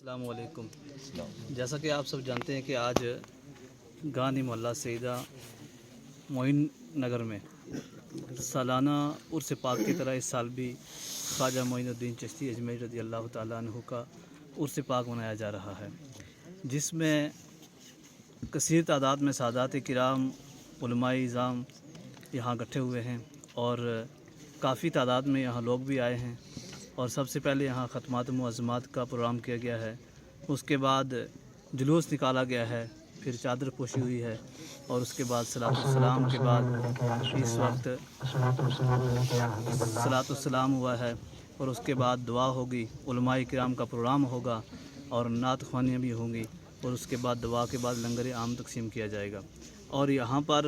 अस्सलाम वालेकुम। जैसा कि आप सब जानते हैं कि आज गांधी मोहल्ला सईदा मोइन नगर में सालाना उर्स पाक की तरह इस साल भी ख्वाजा मोइनुद्दीन चिश्ती अजमेरी रज़ी अल्लाह ताला अन्हु का उर्स पाक मनाया जा रहा है, जिसमें कसीर तादाद में सादात किराम उलमाए इज़ाम यहाँ इकट्ठे हुए हैं और काफ़ी तादाद में यहाँ लोग भी आए हैं। और सबसे पहले यहाँ ख़त्मात मुअज़्ज़मात का प्रोग्राम किया गया है, उसके बाद जुलूस निकाला गया है, फिर चादर पोशी हुई है और उसके बाद सलातुस्सलाम के बाद इस वक्त सलातुस्सलाम हुआ है और उसके बाद दुआ होगी, उलमाए किराम का प्रोग्राम होगा और नात ख्वानियाँ भी होंगी और उसके बाद दुआ के बाद लंगर आम तकसीम किया जाएगा। और यहाँ पर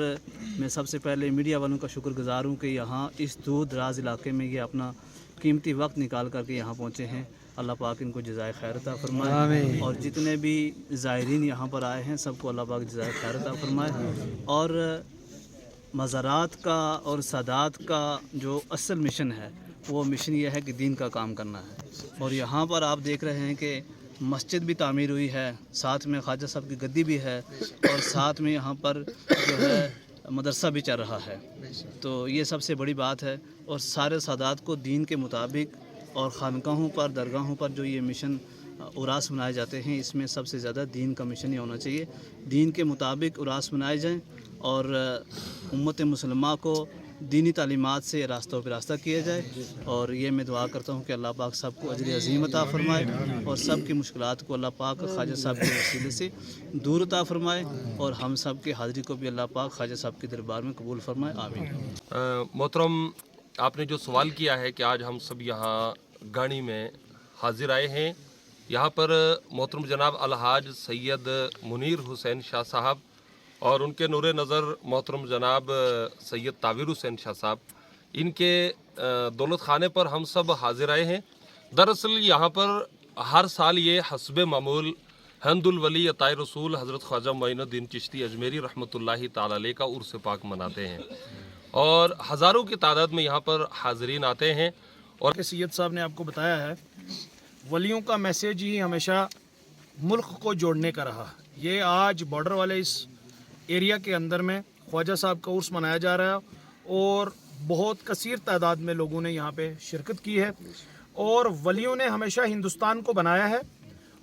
मैं सबसे पहले मीडिया वालों का शुक्रगुज़ार हूँ कि यहाँ इस दूर दराज इलाके में ये अपना कीमती वक्त निकाल करके यहाँ पहुँचे हैं। अल्लाह पाक इनको जज़ाए खैर अता फरमाए और जितने भी ज़ायरीन यहाँ पर आए हैं सबको अल्लाह पाक जज़ाए खैर अता फरमाए। और मज़ारात का और सादात का जो असल मिशन है वो मिशन ये है कि दीन का काम करना है। और यहाँ पर आप देख रहे हैं कि मस्जिद भी तामीर हुई है, साथ में ख्वाजा साहब की गद्दी भी है और साथ में यहाँ पर जो है मदरसा भी चल रहा है। तो ये सबसे बड़ी बात है। और सारे सादात को दीन के मुताबिक और ख़ानकाहों पर दरगाहों पर जो ये मिशन उरास मनाए जाते हैं, इसमें सबसे ज़्यादा दीन का मिशन ही होना चाहिए। दीन के मुताबिक उरास मनाए जाएँ और उम्मत मुसलमा को दीनी तालीमात से रास्तों पर रास्ता किया जाए। और ये मैं दुआ करता हूँ कि अल्लाह पाक सबको अजर अज़ीम अता फ़रमाए और सब की मुश्किलात को अल्लाह पाक ख्वाजा साहब के वसीले से दूर अता फ़रमाए और हम सब की हाज़िरी को भी अल्लाह पाक ख्वाजा साहब के दरबार में कबूल फ़रमाए। आमीन। मोहतरम, आपने जो सवाल किया है कि आज हम सब यहाँ गाड़ी में हाजिर आए हैं, यहाँ पर मोहतरम जनाब अलहाज सैयद मुनीर हुसैन शाह साहब और उनके नूर नज़र मोहतरम जनाब सैयद तावीर हुसैन शाह साहब, इनके दौलत खाने पर हम सब हाजिर आए हैं। दरअसल यहाँ पर हर साल ये हस्ब मामूल हंदुल वली अताए रसूल हज़रत ख्वाजा मोइनुद्दीन चिश्ती अजमेरी रहमतुल्लाहि ताला अलैह का उर्स पाक मनाते हैं और हज़ारों की तादाद में यहाँ पर हाज़रीन आते हैं। और सैयद साहब ने आपको बताया है, वलियों का मैसेज ही हमेशा मुल्क को जोड़ने का रहा। ये आज बॉर्डर वाले इस एरिया के अंदर में ख्वाजा साहब का उर्स मनाया जा रहा है और बहुत कसीर तादाद में लोगों ने यहाँ पे शिरकत की है। और वलियों ने हमेशा हिंदुस्तान को बनाया है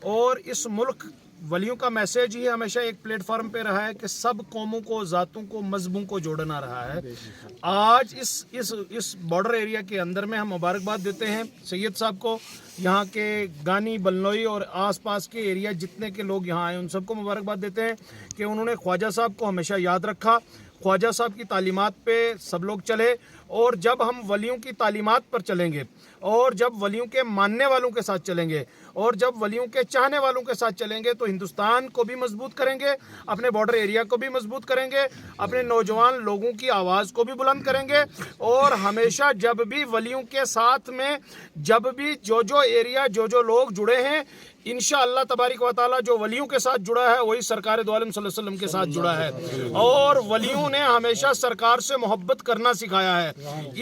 और इस मुल्क वलियों का मैसेज ही हमेशा एक प्लेटफार्म पे रहा है कि सब कौमों को, ज़ातों को, मजहबों को जोड़ना रहा है। आज इस बॉर्डर एरिया के अंदर में हम मुबारकबाद देते हैं सैयद साहब को, यहाँ के गानी बलनोई और आसपास के एरिया जितने के लोग यहाँ आए उन सबको मुबारकबाद देते हैं कि उन्होंने ख्वाजा साहब को हमेशा याद रखा, ख्वाजा साहब की तालीमात पे सब लोग चले। और जब हम वलियों की तालीमात पर चलेंगे और जब वलियों के मानने वालों के साथ चलेंगे और जब वलियों के चाहने वालों के साथ चलेंगे तो हिंदुस्तान को भी मजबूत करेंगे, अपने बॉर्डर एरिया को भी मजबूत करेंगे, अपने नौजवान लोगों की आवाज़ को भी बुलंद करेंगे। और हमेशा जब भी वलियों के साथ में जब भी जो एरिया जो लोग जुड़े हैं, इंशाअल्लाह तबारिक व तआला जो वलियों के साथ जुड़ा है वही सरकार दो आलम सल्लल्लाहु अलैहि वसल्लम के साथ जुड़ा है। और वलियों ने हमेशा सरकार से मोहब्बत करना सिखाया है।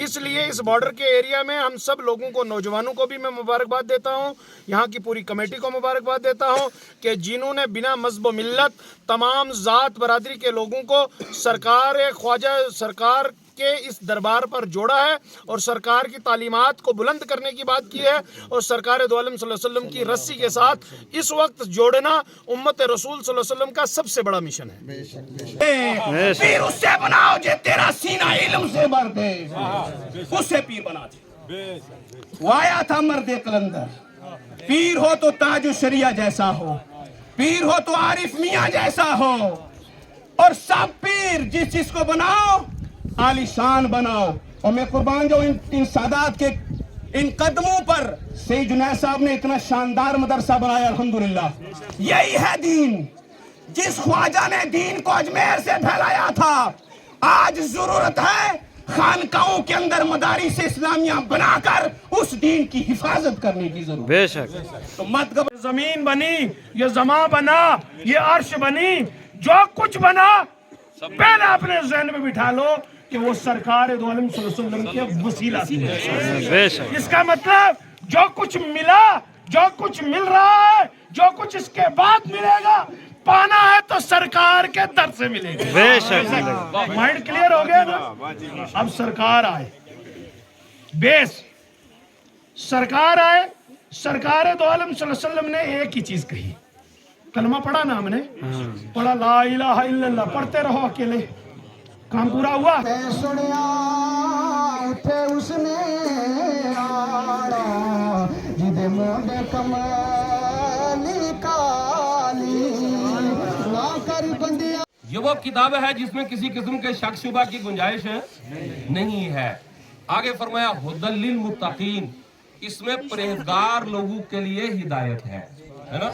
इसलिए इस बॉर्डर के एरिया में हम सब लोगों को, नौजवानों को भी मैं मुबारकबाद देता हूँ, यहाँ की पूरी कमेटी को मुबारकबाद देता हूँ कि जिन्होंने बिना मज़हब मिल्लत तमाम ज़ात बरादरी के लोगों को सरकार के इस दरबार पर जोड़ा है और सरकार की तालीमात को बुलंद करने की बात की है। और सरकार दो आलम सल्लल्लाहु अलैहि वसल्लम की रस्सी के साथ इस वक्त जोड़ना उम्मत रसूल सल्लल्लाहु अलैहि वसल्लम का सबसे बड़ा मिशन है। पीर उससे बनाओ जे तेरा सीना इल्म से भर दे, उससे पीर बना दे। वाया था मर्दे कलंदर, पीर हो तो ताजु शरिया जैसा हो, पीर हो तो आरिफ मियाँ जैसा हो। और सब पीर जिस चीज को बनाओ आलीशान बनाओ। और मैं कुर्बान जो इन सादात के इन कदमों पर सैयद जुनैद साहब ने इतना शानदार मदरसा बनाया, अल्हम्दुलिल्लाह। यही है दीन, जिस ख्वाजा ने दीन को अजमेर से फैलाया था। आज जरूरत है खानकाहों के अंदर मदारिस इस्लामिया बनाकर उस दीन की हिफाजत करने की जरूरत। बेशक। तो मत जमीन बनी, ये जमा बना, ये अर्श बनी, जो कुछ बना पहले अपने ज़हन में बिठा लो कि वो सरकार दो आलम सल्लल्लाहु अलैहि वसल्लम के वसीला से। इसका मतलब जो कुछ मिला, जो कुछ मिल रहा है, जो कुछ इसके बाद मिलेगा, पाना है तो सरकार के दर से मिलेगा। माइंड क्लियर हो गया ना? अब सरकार आए, बेस सरकार आए। सरकार दो आलम सल्लल्लाहु अलैहि वसल्लम ने एक ही चीज कही, कलमा पढ़ा ना हमने, पढ़ा ला इलाहा इल्लल्लाह, पढ़ते रहो अकेले, काम पूरा हुआ। सुनिया उठे उसने आड़ा जिदे मोडे कमाली काली ना कर बंदिया। ये वो किताब है जिसमें किसी किस्म के शक शुबा की गुंजाइश नहीं है। आगे फरमाया हुदल लिल मुत्तकीन, इसमें परहेजगार लोगों के लिए हिदायत है ना।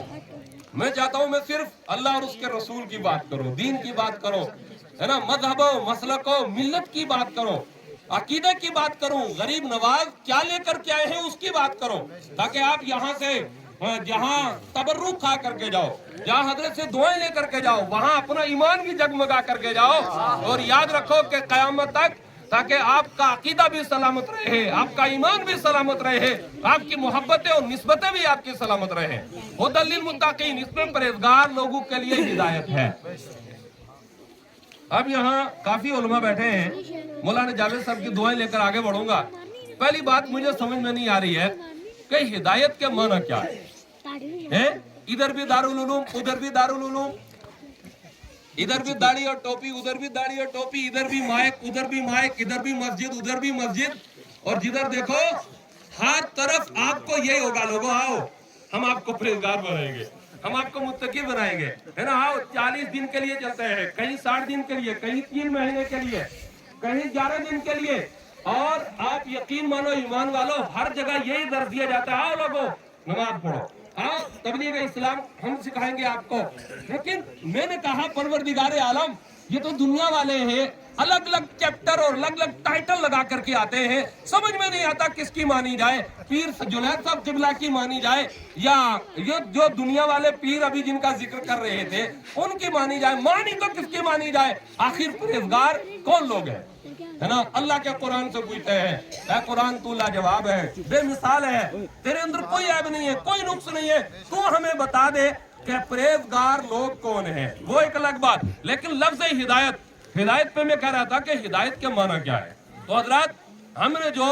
मैं चाहता हूं मैं सिर्फ अल्लाह और उसके रसूल की बात करूं, दीन की बात करूं, है ना, मजहबो मसलको मिल्लत की बात करूं, अकीदे की बात करूं, गरीब नवाज क्या लेकर के आए हैं उसकी बात करूं, ताकि आप यहाँ से जहाँ तबर्रुक खा करके जाओ, जहाँ हजरत से दुआएं लेकर के जाओ, वहाँ अपना ईमान भी जगमगा करके जाओ। और याद रखो कि कयामत तक, ताकि आपका अकीदा भी सलामत रहे, आपका ईमान भी सलामत रहे, आपकी मोहब्बतें और निस्बतें भी आपकी सलामत रहे। हुदल लिल मुत्तकीन, इसमें परहेजगार लोगों के लिए हिदायत है। अब यहाँ काफी उलमा बैठे हैं, मौलाना जावेद साहब की दुआएं लेकर आगे बढ़ूंगा। पहली बात मुझे समझ में नहीं आ रही है कि हिदायत के माना क्या है? इधर भी दारुल उलूम, उधर भी दारुल उलूम, इधर भी दाढ़ी और टोपी, उधर भी दाढ़ी और टोपी, इधर भी माइक, उधर भी माइक, इधर भी मस्जिद, उधर भी मस्जिद, और जिधर देखो हर तरफ आपको यही होगा, लोगों आओ हम आपको परहेजगार बनाएंगे, हम आपको मुत्तकी बनाएंगे, है ना, आओ 40 दिन के लिए चलते हैं, कहीं 60 दिन के लिए, कहीं 3 महीने के लिए, कहीं 11 दिन के लिए। और आप यकीन मानो ईमान वालों, हर जगह यही दर्ज दिया जाता है, आओ लोगों नमाज पढ़ो, आओ तबलीग इस्लाम हम सिखाएंगे आपको। लेकिन मैंने कहा परवरदिगार आलम, ये तो दुनिया वाले हैं, अलग अलग चैप्टर और अलग अलग टाइटल लगा करके आते हैं, समझ में नहीं आता किसकी मानी जाए, पीर जुनैद साहब किबला की मानी जाए या ये जो दुनिया वाले पीर अभी जिनका जिक्र कर रहे थे उनकी मानी जाए, मानी तो किसकी मानी जाए? आखिर परहेजगार कौन लोग हैं, है ना? अल्लाह के कुरान से पूछते हैं, ऐ कुरान तू लाजवाब है, बेमिसाल है, तेरे अंदर कोई ऐब नहीं है, कोई नुक्स नहीं है, तू हमें बता दे कि परहेजगार लोग कौन है। वो एक अलग बात, लेकिन लफ्ज़ हिदायत, हिदायत पे मैं कह रहा था कि हिदायत के माना क्या है। तो हजरात, हमने जो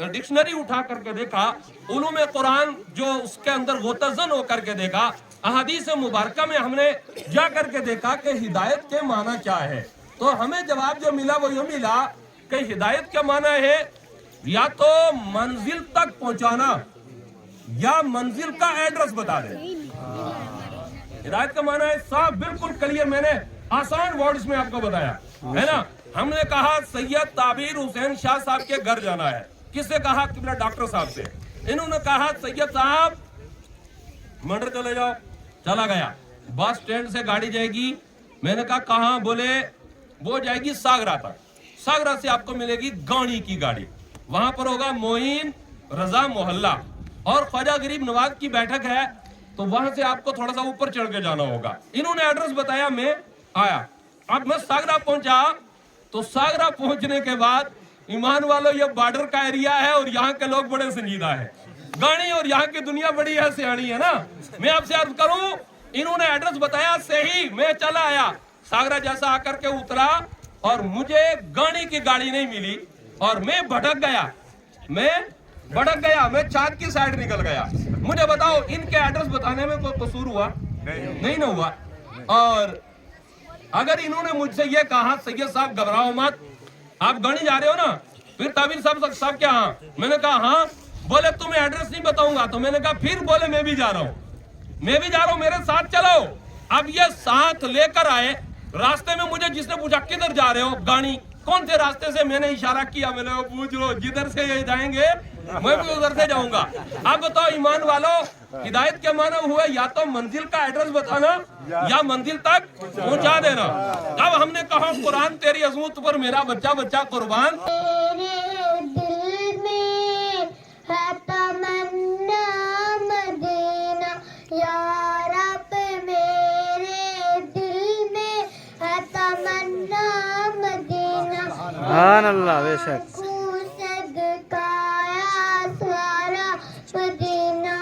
डिक्शनरी उठा करके देखा, उलूम कुरान जो उसके अंदर गोतज़न हो करके देखा, अहादीस मुबारका में हमने जा करके देखा कि हिदायत के माना क्या है। तो हमें जवाब जो मिला वो ये मिला कि हिदायत का माना है या तो मंजिल तक पहुंचाना या मंजिल का एड्रेस बता दे। हिदायत का माना है साफ बिल्कुल क्लियर, मैंने आसान वर्ड्स में आपको बताया, है ना। हमने कहा सैयद ताबीर हुसैन शाह साहब के घर जाना है, किससे कहा? किबला डॉक्टर साहब से। इन्होंने कहा सैयद साहब मंडर चले जाओ, चला गया, बस स्टैंड से गाड़ी जाएगी। मैंने कहा कहाँ? बोले वो जाएगी सागरा तक, सागरा से आपको मिलेगी गाड़ी की गाड़ी, वहां पर होगा मोइन रजा मोहल्ला और ख्वाजा गरीब नवाज की बैठक है, तो वहां से आपको थोड़ा सा ऊपर चढ़ के जाना होगा। इन्होंने एड्रेस बताया, मैं आया। अब मैं सागरा पहुंचा, तो सागरा पहुंचने के बाद ईमान वालों ये बॉर्डर का एरिया है और यहाँ के लोग बड़े संजीदा है, गाड़ी और यहाँ की दुनिया बड़ी है सियाणी, है ना। मैं आपसे अर्ज करूं, इन्होंने एड्रेस बताया सही, मैं चला आया, सागरा जैसा आकर के उतरा और मुझे गाड़ी की गाड़ी नहीं मिली और मैं भटक गया, मैं चाँद की साइड निकल गया। मुझे बताओ इनके एड्रेस बताने में कोई कसूर हुआ? नहीं ना हुआ। और अगर इन्होंने मुझसे ये कहा सैयद साहब घबराओ मत, आप गाड़ी जा रहे हो ना, फिर ताबिर साहब क्या? हाँ। मैंने कहा हाँ। बोले तुम्हें एड्रेस नहीं बताऊंगा, तो मैंने कहा फिर? बोले मैं भी जा रहा हूँ, मेरे साथ चलो। अब ये साथ लेकर आए, रास्ते में मुझे जिसने पूछा किधर जा रहे हो, गाड़ी कौन से रास्ते से, मैंने इशारा किया, मैंने पूछ लो जिधर से ये जाएंगे मैं भी उधर से जाऊंगा। अब बताओ ईमान वालों, हिदायत के माना हुआ या तो मंजिल का एड्रेस बताना या मंजिल तक पहुंचा देना। अब हमने कहा कुरान तेरी अजमत पर मेरा बच्चा बच्चा कुर्बान। सुभान अल्लाह, बेशक मदीना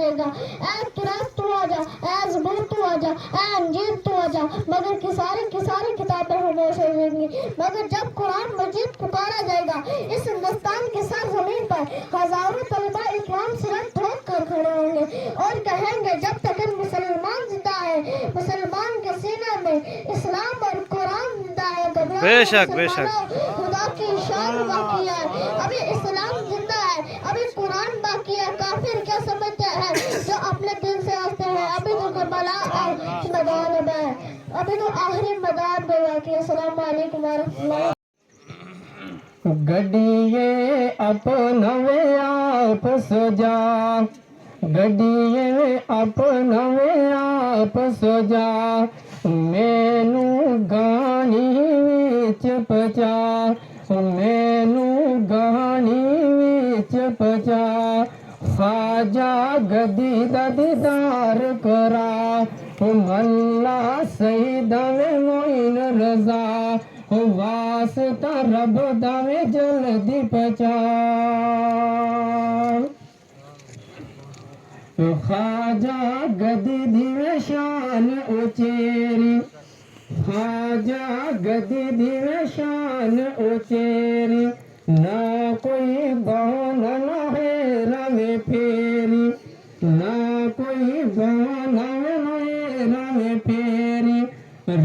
جائے گا، اے قرآن تو آ جا، اے زبور تو آ جا، اے انجیل تو آ جا، مگر کی ساری کتابیں خاموش ہو جائیں گی۔ مگر جب قرآن مجید پکارا جائے گا، اس ہندوستان کی سرزمین پر ہزاروں طلبہ اکرام سر ٹھوک کر کھڑے ہوں گے اور کہیں گے جب تک مسلمان زندہ ہے، مسلمان کے سینے میں اسلام اور قرآن زندہ ہے، بے شک بے شک خدا کی شان باقی ہے، ابھی اسلام زندہ ہے، ابھی قرآن باقی ہے۔ کافر کیا سمجھتے ہیں جو اپنے دل سے آتے ہیں، ابھی تو کربلا میدان میں ہے، ابھی تو آخری میدان میں باقی ہے۔ السلام علیکم ورحمۃ اللہ۔ گڈیے اپنوے آپ سجا، گڈیے اپنوے آپ سجا، مینو گانی وچ پچا، مینو گانی وچ پچا، خواجہ گدی دا دیدار کرا، ملا سید معین رضا، واسطہ رب دا میں جلدی پچا، خواجہ گدی دی میں شان اچیری، خواجہ گدی دی میں شان اچیری، نہ کوئی بہانا نہ ہیرا میں پھیری، نہ کوئی بہانا نہ ہیرا میں پھیری،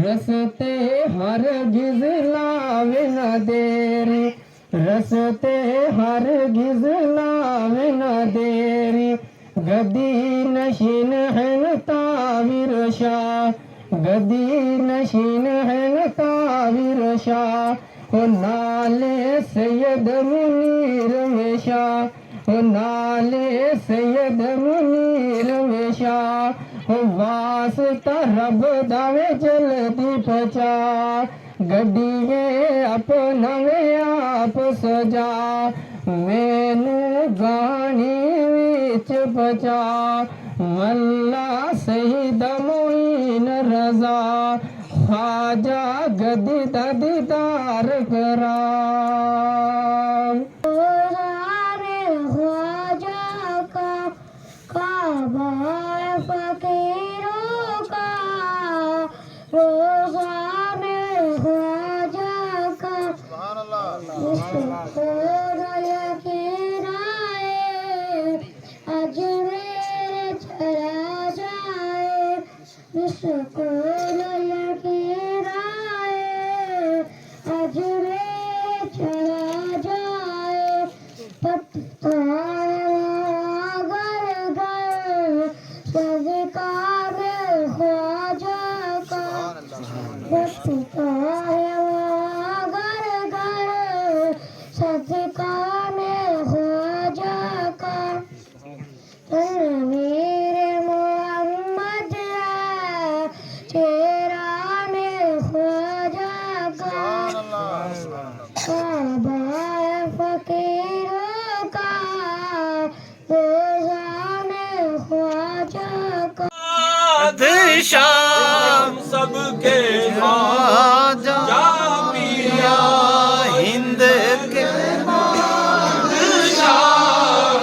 رستے ہرگز لاوے نہ دیری، رستے ہرگز لاوے نہ دیری، گدی نشین ہے تعویر شاہ، گدی نشین ہے تعویر شاہ، نالے سید منیر میں شاہ، نالے سید منیر میں شاہ، واسطہ رب دا میں جلدی پچا، گڈیے اپنوے آپ سجا، مینو گانی وچ پچا، ملا سید معین رضا، خواجہ گدی دا دیدار کرا۔ خواجہ کا کعبہ فقیروں کا، روزان خواجہ کا یقین آئے، اجمیر چلا جائے، سکون یقین آئے، اجمیر چلا جائے، پتہ گر گر صدقہ میں خواجہ کا، پتہ گر گر صدقہ میں خواجہ کا، تنویر محمد ہے چہرہ میں خواجہ کا، کعبہ فقیروں کا، روزہ میں خواجہ کا۔ شام سب کے خواجہ پیا ہند کے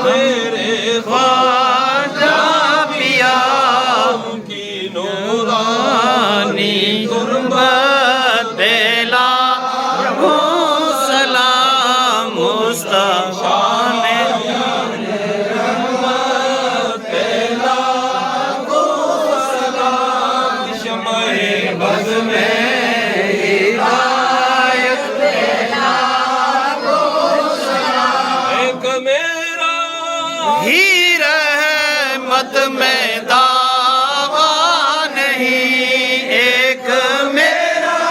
میرے خواجہ پیا کی نورانی غربت بیلا سلام مصطفیٰ نے ہی رحمت میں دعویٰ نہیں، ایک میرا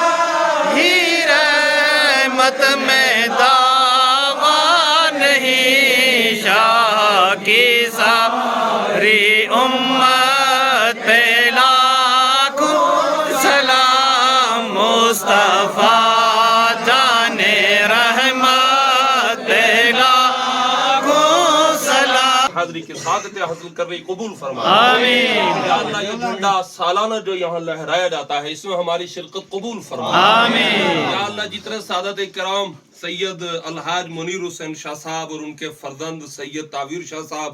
ہی رحمت میں دعویٰ نہیں، شاہ کی ساری امت پہ لاکھوں سلام، مصطفیٰ جانے رحمت پہ حاضری کے سعادت حاصل کر رہی قبول فرما۔ آمین۔ یا اللہ یہ جھنڈا سالانہ جو یہاں لہرایا جاتا ہے اس میں ہماری شرکت قبول فرما۔ آمین۔ یا اللہ جتنے سعادت کرام سید الحاج منیر حسین شاہ صاحب اور ان کے فرزند سید تعویر شاہ صاحب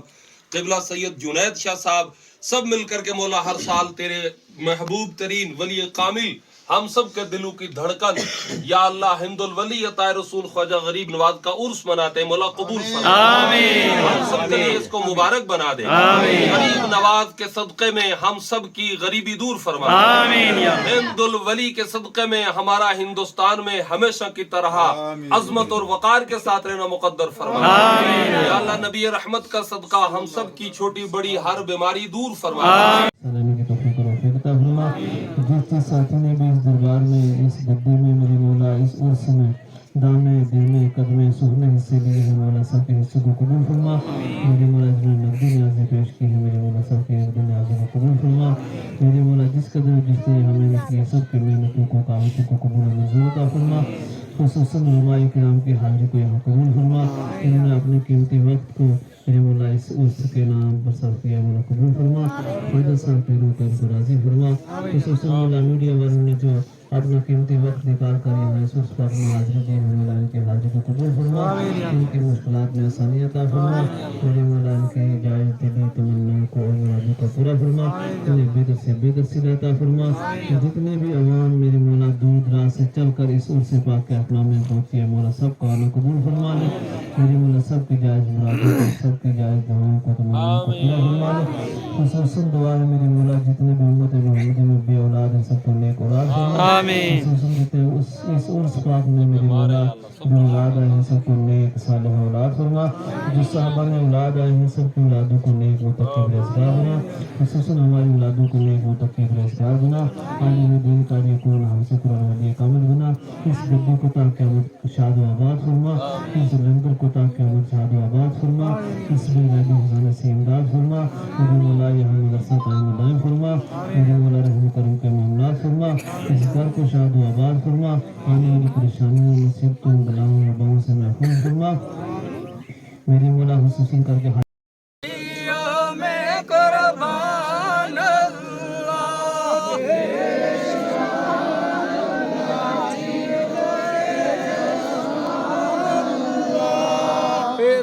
قبلہ سید جنید شاہ صاحب، سب مل کر کے مولا ہر سال تیرے محبوب ترین ولی کامل ہم سب کے دلوں کی دھڑکن یا اللہ ہند الولی عطا رسول خواجہ غریب نواز کا عرس مناتے ہیں، مولا قبول فرما، آمین، ہم سب کے لیے اس کو مبارک بنا دے، آمین، غریب نواز کے صدقے میں ہم سب کی غریبی دور فرما، آمین، ہند الولی کے صدقے میں ہمارا ہندوستان میں ہمیشہ کی طرح عظمت اور وقار کے ساتھ رہنا مقدر فرما، آمین، یا اللہ نبی رحمت کا صدقہ ہم سب کی چھوٹی بڑی ہر بیماری دور فرما، سلامی کی توفیق اور عافیت عطا فرما۔ جس جس ساتھی نے بھی اس دربار میں، اس گدی میں میرے مولا، اس عرس میں دانے دینے قدمے سہنے حصے لیے ہیں، مولا سب کے حصے کو قبول فرما۔ میرے مولا جس نے نقدی نیازیں پیش کی ہیں، میرے مولا سب کے نقدی نیازوں کو قبول فرما۔ میرے مولا جس قدر جس نے ہمیں کی سب کی محنتوں کو کاوشوں کو قبول و منظور عطا فرما۔ خصوصاً علماء کرام کی حاضری کو یہاں قبول فرما، انہوں نے اپنے قیمتی وقت کو میرے مولا اس عرس کے نام پر صرف کیا، مولا قبول فرما۔ خواجہ صاحب کے روح کو ان کو راضی فرما۔ خصوصاً مولا میڈیا والوں نے جو اپنا قیمتی وقت نکال کر یہاں اس عرس پر اپنی حاضری دی، مولا ان کی حاضری کو قبول فرما، ان کی مشکلات میں آسانی عطا فرما، میرے مولا ان کی جائز دلی تمناؤں کو اور مرادوں کو پورا فرما، انہیں بہتر سے بہتر صلہ عطا فرما۔ جتنے بھی عوام میرے مولا دور دراز سے چل کر اس عرس پاک کے احترام میں پہنچی ہے، مولا سب کو آنا قبول فرما لے، میرے مولا سب کی جائز مرادوں کو، سب کی جائز دعاؤں کو تمناؤں کو پورا فرما لے۔ خصوصاً دعا ہے میرے مولا جتنے بھی امت محمدی میں بے اولاد ہیں، سب کو نیک اولاد فرما، خصوصاً جتنے اس عرس پاک میں میرے مولا جو اولاد آئے ہیں سب کو نیک صالح اولاد فرما، جو صحابہ میں اولاد آئے ہیں سب کی اولادوں کو نیک و تقی پرہیزگار بنا، خصوصاً ہماری اولادوں کو نیک و تقی پرہیزگار بنا، عالم دین کا یقون ہم سے قرآن ولی کامل بنا، اس گدی کو تا قیامت شاد و آباد فرما، اس لنگر کو تا قیامت شاد و آباد فرما، اس بے غیبی خزانہ سے امداد فرما، میرے مولا یہاں مدرسہ قائم و دائم فرما، میرے مولا رحم کرم کے معاملات فرما، اس گھر کو شاد و آباد فرما، آنے والی پریشانیوں مصیبتوں بلاؤں وباؤں سے محفوظ فرما، میرے مولا خصوصاً کر کے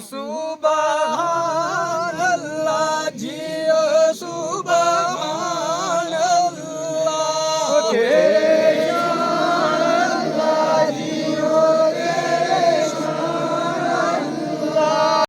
صوبہ